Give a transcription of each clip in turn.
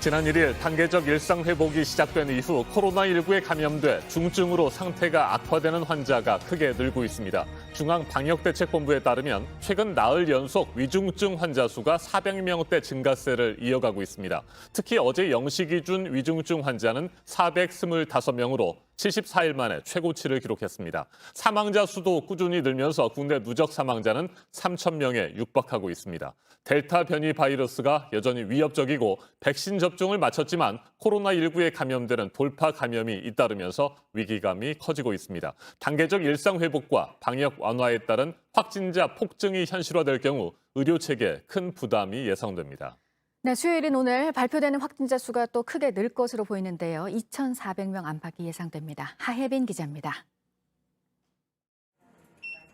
지난 1일 단계적 일상 회복이 시작된 이후 코로나19에 감염돼 중증으로 상태가 악화되는 환자가 크게 늘고 있습니다. 중앙방역대책본부에 따르면 최근 나흘 연속 위중증 환자 수가 400명대 증가세를 이어가고 있습니다. 특히 어제 0시 기준 위중증 환자는 425명으로 74일 만에 최고치를 기록했습니다. 사망자 수도 꾸준히 늘면서 국내 누적 사망자는 3,000명에 육박하고 있습니다. 델타 변이 바이러스가 여전히 위협적이고 백신 접종을 마쳤지만 코로나19에 감염되는 돌파 감염이 잇따르면서 위기감이 커지고 있습니다. 단계적 일상 회복과 방역 완화에 따른 확진자 폭증이 현실화될 경우 의료 체계에 큰 부담이 예상됩니다. 네, 수요일인 오늘 발표되는 확진자 수가 또 크게 늘 것으로 보이는데요. 2,400명 안팎이 예상됩니다. 하혜빈 기자입니다.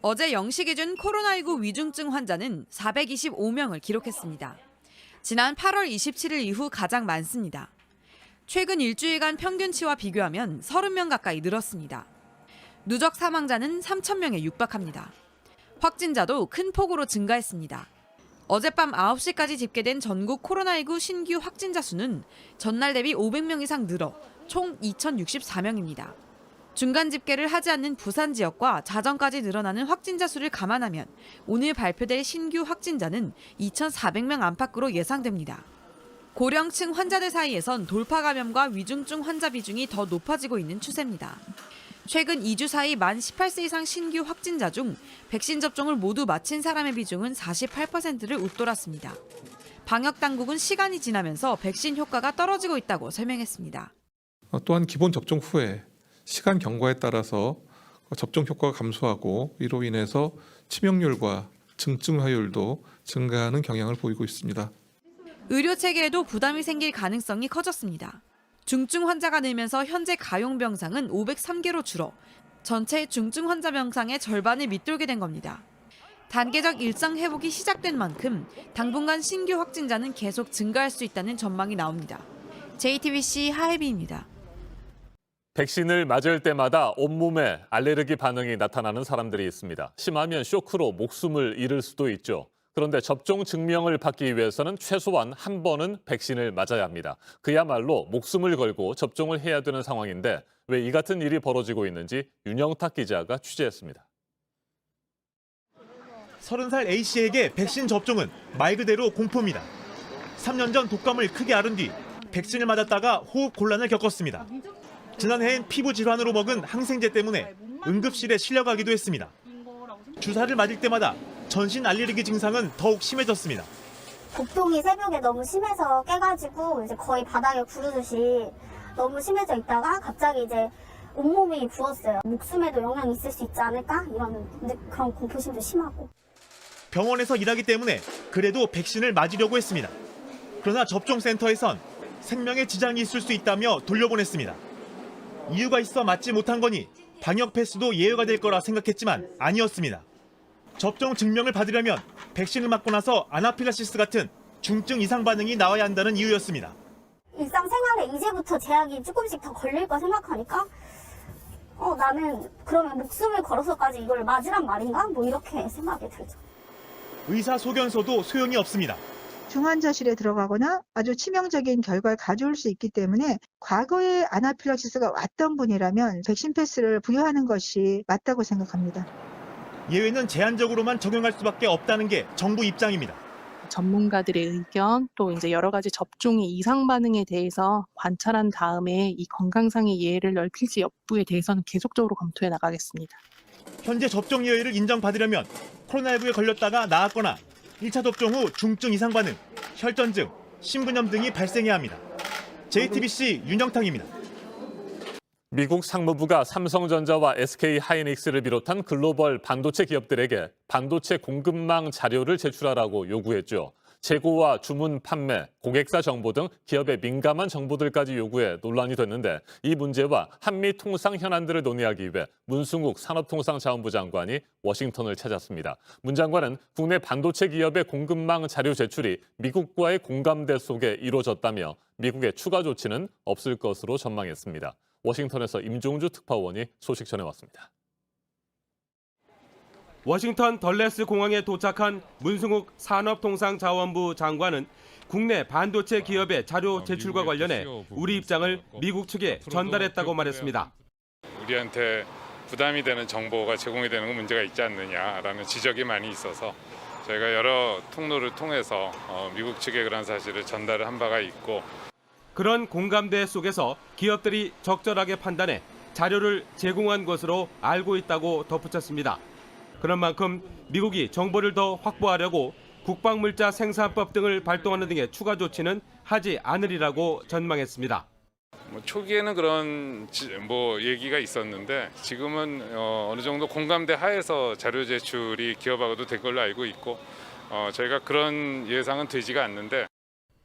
어제 0시 기준 코로나19 위중증 환자는 425명을 기록했습니다. 지난 8월 27일 이후 가장 많습니다. 최근 일주일간 평균치와 비교하면 30명 가까이 늘었습니다. 누적 사망자는 3,000명에 육박합니다. 확진자도 큰 폭으로 증가했습니다. 어젯밤 9시까지 집계된 전국 코로나19 신규 확진자 수는 전날 대비 500명 이상 늘어 총 2,064명입니다. 중간 집계를 하지 않는 부산 지역과 자정까지 늘어나는 확진자 수를 감안하면 오늘 발표될 신규 확진자는 2,400명 안팎으로 예상됩니다. 고령층 환자들 사이에선 돌파 감염과 위중증 환자 비중이 더 높아지고 있는 추세입니다. 최근 2주 사이 만 18세 이상 신규 확진자 중 백신 접종을 모두 마친 사람의 비중은 48%를 웃돌았습니다. 방역당국은 시간이 지나면서 백신 효과가 떨어지고 있다고 설명했습니다. 또한 기본 접종 후에 시간 경과에 따라서 접종 효과가 감소하고 이로 인해서 치명률과 증증화율도 증가하는 경향을 보이고 있습니다. 의료 체계에도 부담이 생길 가능성이 커졌습니다. 중증 환자가 늘면서 현재 가용 병상은 503개로 줄어 전체 중증 환자 병상의 절반을 밑돌게 된 겁니다. 단계적 일상 회복이 시작된 만큼 당분간 신규 확진자는 계속 증가할 수 있다는 전망이 나옵니다. JTBC 하혜빈입니다. 백신을 맞을 때마다 온몸에 알레르기 반응이 나타나는 사람들이 있습니다. 심하면 쇼크로 목숨을 잃을 수도 있죠. 그런데 접종 증명을 받기 위해서는 최소한 한 번은 백신을 맞아야 합니다. 그야말로 목숨을 걸고 접종을 해야 되는 상황인데 왜 이 같은 일이 벌어지고 있는지 윤영탁 기자가 취재했습니다. 30살 A씨에게 백신 접종은 말 그대로 공포입니다. 3년 전 독감을 크게 앓은 뒤 백신을 맞았다가 호흡 곤란을 겪었습니다. 지난해엔 피부 질환으로 먹은 항생제 때문에 응급실에 실려가기도 했습니다. 주사를 맞을 때마다 전신 알레르기 증상은 더욱 심해졌습니다. 복통이 새벽에 너무 심해서 깨가지고 이제 거의 바닥에 구르듯이 너무 심해져 있다가 갑자기 이제 온몸이 부었어요. 목숨에도 영향이 있을 수 있지 않을까? 이런 그런 공포심도 심하고. 병원에서 일하기 때문에 그래도 백신을 맞으려고 했습니다. 그러나 접종센터에선 생명에 지장이 있을 수 있다며 돌려보냈습니다. 이유가 있어 맞지 못한 거니 방역 패스도 예외가 될 거라 생각했지만 아니었습니다. 접종 증명을 받으려면 백신을 맞고 나서 아나필락시스 같은 중증 이상 반응이 나와야 한다는 이유였습니다. 일상생활에 이제부터 제약이 조금씩 더 걸릴 거 생각하니까 나는 그러면 목숨을 걸어서까지 이걸 맞으란 말인가? 뭐 이렇게 생각이 들죠. 의사 소견서도 소용이 없습니다. 중환자실에 들어가거나 아주 치명적인 결과를 가져올 수 있기 때문에 과거에 아나필락시스가 왔던 분이라면 백신 패스를 부여하는 것이 맞다고 생각합니다. 예외는 제한적으로만 적용할 수밖에 없다는 게 정부 입장입니다. 전문가들의 의견 또 이제 여러 가지 접종의 이상 반응에 대해서 관찰한 다음에 이 건강상의 예외를 넓힐지 여부에 대해서는 계속적으로 검토해 나가겠습니다. 현재 접종 예외를 인정받으려면 코로나19에 걸렸다가 나았거나 1차 접종 후 중증 이상 반응, 혈전증, 심근염 등이 발생해야 합니다. JTBC 윤영탁입니다. 미국 상무부가 삼성전자와 SK하이닉스를 비롯한 글로벌 반도체 기업들에게 반도체 공급망 자료를 제출하라고 요구했죠. 재고와 주문 판매, 고객사 정보 등 기업의 민감한 정보들까지 요구해 논란이 됐는데 이 문제와 한미 통상 현안들을 논의하기 위해 문승욱 산업통상자원부 장관이 워싱턴을 찾았습니다. 문 장관은 국내 반도체 기업의 공급망 자료 제출이 미국과의 공감대 속에 이루어졌다며 미국의 추가 조치는 없을 것으로 전망했습니다. 워싱턴에서 임종주 특파원이 소식 전해왔습니다. 워싱턴 덜레스 공항에 도착한 문승욱 산업통상자원부 장관은 국내 반도체 기업의 자료 제출과 관련해 우리 입장을 미국 측에 전달했다고 말했습니다. 우리한테 부담이 되는 정보가 제공이 되는 건 문제가 있지 않느냐라는 지적이 많이 있어서 저희가 여러 통로를 통해서 미국 측에 그런 사실을 전달을 한 바가 있고, 그런 공감대 속에서 기업들이 적절하게 판단해 자료를 제공한 것으로 알고 있다고 덧붙였습니다. 그런 만큼 미국이 정보를 더 확보하려고 국방물자 생산법 등을 발동하는 등의 추가 조치는 하지 않으리라고 전망했습니다. 초기에는 그런 얘기가 있었는데 지금은 어느 정도 공감대 하에서 자료 제출이 기업하고도 될 걸로 알고 있고, 저희가 그런 예상은 되지가 않는데.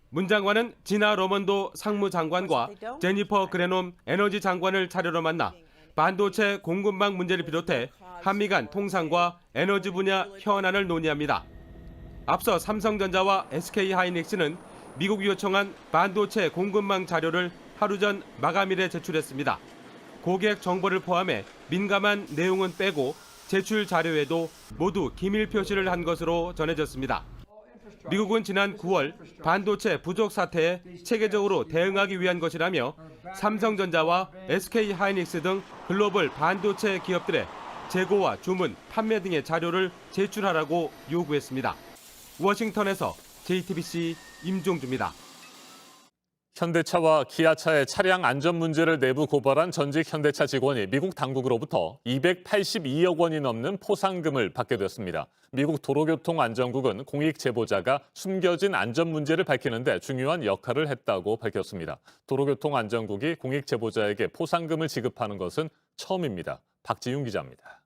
문 장관은 지나 러먼도 상무장관과 제니퍼 그레놈 에너지 장관을 차례로 만나 반도체 공급망 문제를 비롯해 한미 간 통상과 에너지 분야 현안을 논의합니다. 앞서 삼성전자와 SK하이닉스는 미국이 요청한 반도체 공급망 자료를 하루 전 마감일에 제출했습니다. 고객 정보를 포함해 민감한 내용은 빼고 제출 자료에도 모두 기밀 표시를 한 것으로 전해졌습니다. 미국은 지난 9월 반도체 부족 사태에 체계적으로 대응하기 위한 것이라며 삼성전자와 SK하이닉스 등 글로벌 반도체 기업들의 재고와 주문, 판매 등의 자료를 제출하라고 요구했습니다. 워싱턴에서 JTBC 임종주입니다. 현대차와 기아차의 차량 안전 문제를 내부 고발한 전직 현대차 직원이 미국 당국으로부터 282억 원이 넘는 포상금을 받게 됐습니다. 미국 도로교통안전국은 공익 제보자가 숨겨진 안전 문제를 밝히는 데 중요한 역할을 했다고 밝혔습니다. 도로교통안전국이 공익 제보자에게 포상금을 지급하는 것은 처음입니다. 박지윤 기자입니다.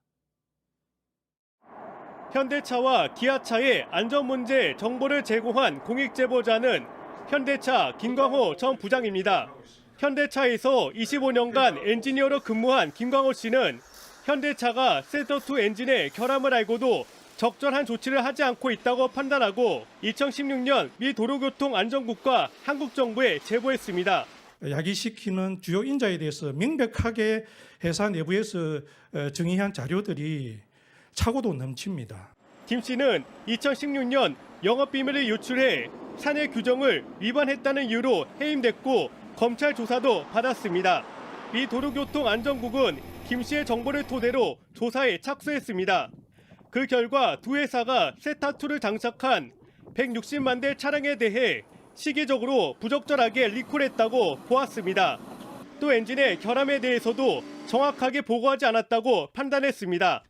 현대차와 기아차의 안전 문제 정보를 제공한 공익 제보자는 현대차 김광호 전 부장입니다. 현대차에서 25년간 엔지니어로 근무한 김광호 씨는 현대차가 셋더2 엔진의 결함을 알고도 적절한 조치를 하지 않고 있다고 판단하고 2016년 미 도로교통안전국과 한국 정부에 제보했습니다. 야기시키는 주요 인자에 대해서 명백하게 회사 내부에서 정의한 자료들이 차고도 넘칩니다. 김 씨는 2016년 영업비밀을 유출해 산해 규정을 위반했다는 이유로 해임됐고 검찰 조사도 받았습니다. 미 도로교통안전국은 김 씨의 정보를 토대로 조사에 착수했습니다. 그 결과 두 회사가 세타2를 장착한 160만 대 차량에 대해 시기적으로 부적절하게 리콜했다고 보았습니다. 또 엔진의 결함에 대해서도 정확하게 보고하지 않았다고 판단했습니다.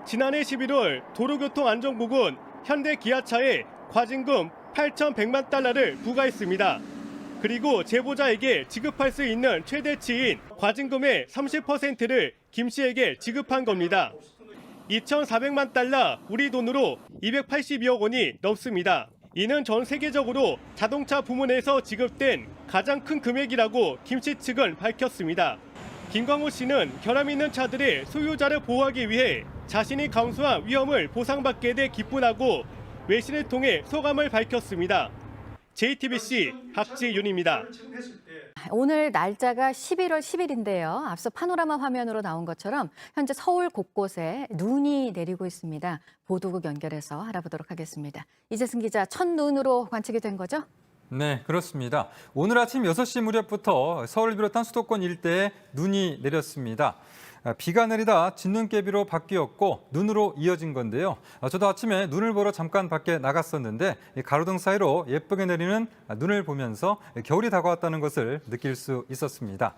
지난해 11월 도로교통안전국은 현대 기아차에 과징금 8,100만 달러를 부과했습니다. 그리고 제보자에게 지급할 수 있는 최대치인 과징금의 30%를 김 씨에게 지급한 겁니다. 2,400만 달러, 우리 돈으로 282억 원이 넘습니다. 이는 전 세계적으로 자동차 부문에서 지급된 가장 큰 금액이라고 김 씨 측은 밝혔습니다. 김광호 씨는 결함 있는 차들의 소유자를 보호하기 위해 자신이 감수한 위험을 보상받게 돼 기쁘다고 외신을 통해 소감을 밝혔습니다. JTBC 박지윤입니다. 오늘 날짜가 11월 10일인데요. 앞서 파노라마 화면으로 나온 것처럼 현재 서울 곳곳에 눈이 내리고 있습니다. 보도국 연결해서 알아보도록 하겠습니다. 이재승 기자, 첫눈으로 관측이 된 거죠? 네, 그렇습니다. 오늘 아침 6시 무렵부터 서울을 비롯한 수도권 일대에 눈이 내렸습니다. 비가 내리다 진눈깨비로 바뀌었고 눈으로 이어진 건데요. 저도 아침에 눈을 보러 잠깐 밖에 나갔었는데 가로등 사이로 예쁘게 내리는 눈을 보면서 겨울이 다가왔다는 것을 느낄 수 있었습니다.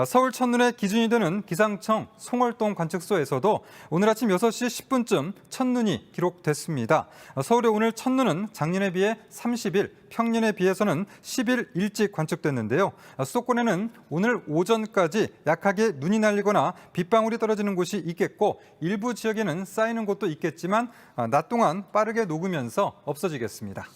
서울 첫눈의 기준이 되는 기상청 송월동 관측소에서도 오늘 아침 6시 10분쯤 첫눈이 기록됐습니다. 서울의 오늘 첫눈은 작년에 비해 30일, 평년에 비해서는 10일 일찍 관측됐는데요. 수도권에는 오늘 오전까지 약하게 눈이 날리거나 빗방울이 떨어지는 곳이 있겠고 일부 지역에는 쌓이는 곳도 있겠지만 낮 동안 빠르게 녹으면서 없어지겠습니다.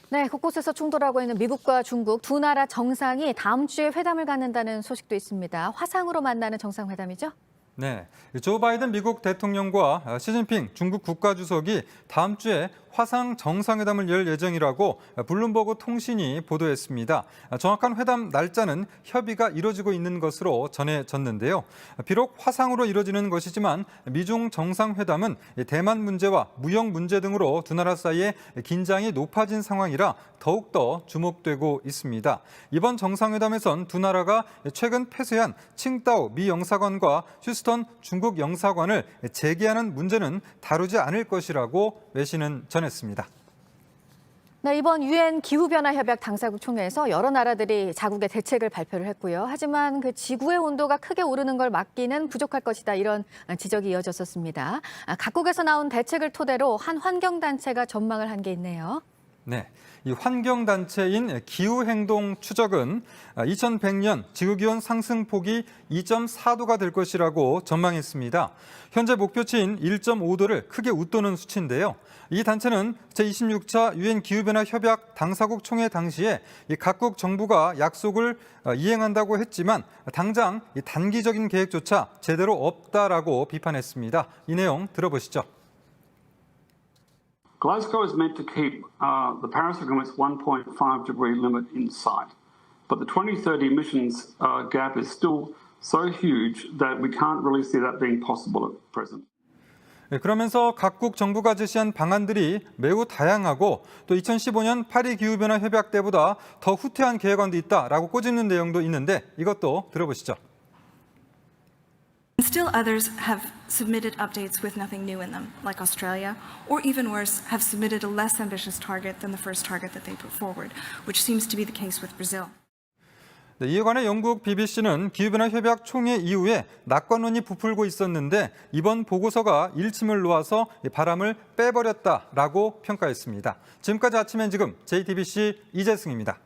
네, 곳곳에서 충돌하고 있는 미국과 중국 두 나라 정상이 다음 주에 회담을 갖는다는 소식도 있습니다. 화상으로 만나는 정상회담이죠? 네, 조 바이든 미국 대통령과 시진핑 중국 국가주석이 다음 주에 화상 정상회담을 열 예정이라고 블룸버그 통신이 보도했습니다. 정확한 회담 날짜는 협의가 이뤄지고 있는 것으로 전해졌는데요. 비록 화상으로 이뤄지는 것이지만 미중 정상회담은 대만 문제와 무역 문제 등으로 두 나라 사이에 긴장이 높아진 상황이라 더욱더 주목되고 있습니다. 이번 정상회담에선 두 나라가 최근 폐쇄한 칭다오 미 영사관과 휴스턴 중국 영사관을 재개하는 문제는 다루지 않을 것이라고 외신은 전했습니다. 네, 이번 유엔 기후변화협약 당사국 총회에서 여러 나라들이 자국의 대책을 발표를 했고요. 하지만 그 지구의 온도가 크게 오르는 걸 막기는 부족할 것이다, 이런 지적이 이어졌었습니다. 각국에서 나온 대책을 토대로 한 환경단체가 전망을 한 게 있네요. 네, 이 환경단체인 기후행동추적은 2100년 지구기온 상승폭이 2.4도가 될 것이라고 전망했습니다. 현재 목표치인 1.5도를 크게 웃도는 수치인데요. 이 단체는 제26차 유엔 기후변화협약 당사국 총회 당시에 이 각국 정부가 약속을 이행한다고 했지만 당장 이 단기적인 계획조차 제대로 없다라고 비판했습니다. 이 내용 들어보시죠. Glasgow is meant to keep the Paris Agreement's 1.5 degree limit in sight, but the 2030 emissions gap is still so huge that we can't really see that being possible at present. 그러면서 각국 정부가 제시한 방안들이 매우 다양하고 또 2015년 파리 기후변화 협약 때보다 더 후퇴한 계획안도 있다라고 꼬집는 내용도 있는데 이것도 들어보시죠. Still others have submitted updates with nothing new in them, like Australia, or even worse, have submitted a less ambitious target than the first target that they put forward, which seems to be the case with Brazil. 네, 이에 관해 영국 BBC는 기후변화 협약 총회 이후에 낙관론이 부풀고 있었는데 이번 보고서가 일침을 놓아서 바람을 빼버렸다라고 평가했습니다. 지금까지 아침 엔 지금 JTBC 이재승입니다.